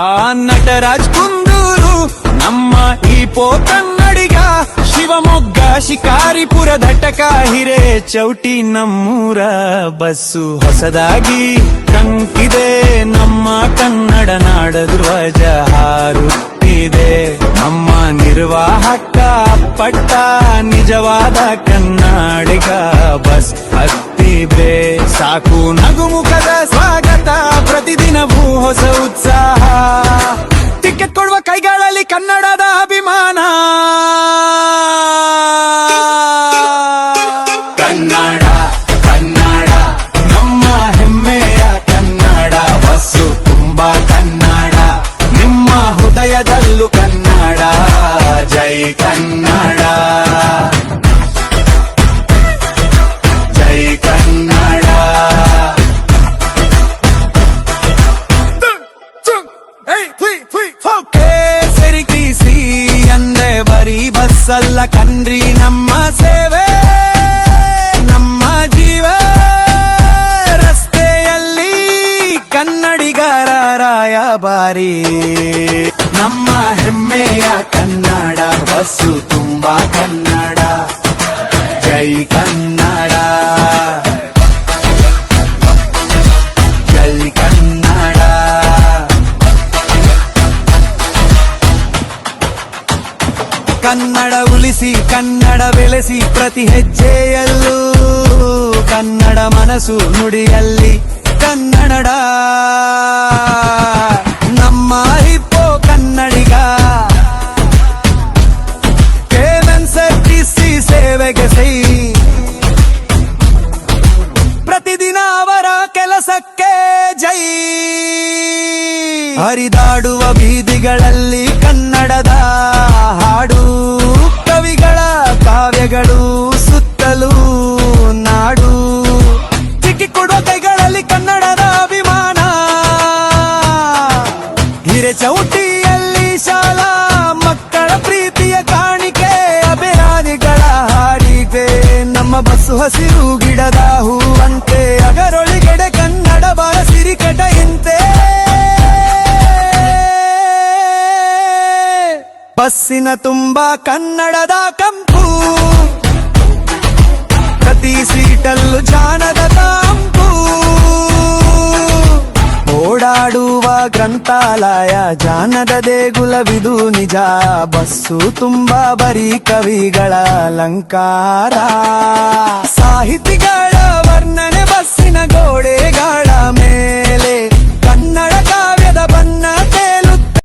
ಆ ನಟರಾಜ್ ಕುಂದೂರು ನಮ್ಮ ಈ ಕನ್ನಡಿಗ, ಶಿವಮೊಗ್ಗ ಶಿಕಾರಿಪುರ ಘಟಕ ಹಿರೇ ಚೌಟಿ ನಮ್ಮೂರ ಬಸ್ಸು ಹೊಸದಾಗಿ ಕಂಕಿದೆ, ನಮ್ಮ ಕನ್ನಡ ನಾಡ ಧ್ವಜ ಹಾರುತ್ತಿದೆ. ನಮ್ಮ ನಿರ್ವಾಹಕ ಪಟ್ಟ ನಿಜವಾದ ಕನ್ನಡಿಗ ಬಸ್ ಹತ್ತಿದೆ. ಸಾಕು ನಗುಮುಖದ ಸ್ವಾಗತ, ಪ್ರತಿದಿನವೂ ಹೊಸ ಉತ್ಸಾಹ, ಟಿಕೆಟ್ ಕೊಡುವ ಕೈಗಳಲ್ಲಿ ಕನ್ನಡದ ಅಭಿಮಾನ. ಕನ್ನಡ ಕನ್ನಡ ನಮ್ಮ ಹೆಮ್ಮೆಯ ಕನ್ನಡ, ಬಸ್ಸು ತುಂಬಾ ಕನ್ನಡ, ನಿಮ್ಮ ಹೃದಯದಲ್ಲೂ ಕನ್ನಡ. ಜೈ ಕನ್ನಡ, ಜೈ ಕನ್ನಡ. ಸರಿಕಿಸಿ ಅಂದೆ ಬರೀ ಬಸ್ಸಲ್ಲ ಕಣ್ರಿ, ನಮ್ಮ ಸೇವೆ ನಮ್ಮ ಜೀವ. ರಸ್ತೆಯಲ್ಲಿ ಕನ್ನಡಿಗರ ರಾಯಭಾರಿ, ನಮ್ಮ ಹೆಮ್ಮೆಯ ಕನ್ನಡ, ಬಸ್ಸು ತುಂಬಾ ಕನ್ನಡ. ಜೈ ಕನ್ನಡ, ಜೈ ಕನ್ನಡ. ಕನ್ನಡ ಉಳಿಸಿ ಕನ್ನಡ ಬೆಳೆಸಿ, ಪ್ರತಿ ಹೆಜ್ಜೆಯಲ್ಲೂ ಕನ್ನಡ ಮನಸ್ಸು ನುಡಿಯಲ್ಲಿ ಕನ್ನಡ. ನಮ್ಮ ಹಿಪ್ಪೋ ಕನ್ನಡಿಗ, KMSRTC ಸೇವೆಗೆ ಸೈ, ಪ್ರತಿದಿನ ಅವರ ಕೆಲಸಕ್ಕೆ ಜೈ. ಹರಿದಾಡುವ ಬೀದಿಗಳಲ್ಲಿ ಕನ್ನಡದ ಹಾಡು, ಕವಿಗಳ ಕಾವ್ಯಗಳು ಸುತ್ತಲೂ ನಾಡು, ಚಿಕ್ಕಿ ಕೊಡುವ ಕೈಗಳಲ್ಲಿ ಕನ್ನಡದ ಅಭಿಮಾನ. ಹಿರೇಚೌಟಿಯಲ್ಲಿ ಶಾಲಾ ಮಕ್ಕಳ ಪ್ರೀತಿಯ ಕಾಣಿಕೆ, ಅಭಿಮಾನಿಗಳ ಹಾಡಿಗೆ ನಮ್ಮ ಬಸ್ಸು ಹಸಿರು ಗಿಡದ ಹೂವಂತೆ, ಅದರೊಳಗಡೆ ಕನ್ನಡ ಬಾಳ ಸಿರಿಕಟ ಇಂತೆ. ಬಸ್ಸಿನ ತುಂಬಾ ಕನ್ನಡದ ಕಂಪು, ಪ್ರತಿ ಸೀಟಲ್ಲೂ ಜಾನದ ತಂಪು. ಓಡಾಡುವ ಗ್ರಂಥಾಲಯ ಜಾನದ ದೇಗುಲವಿದು ನಿಜ, ಬಸ್ಸು ತುಂಬಾ ಬರೀ ಕವಿಗಳ ಅಲಂಕಾರ.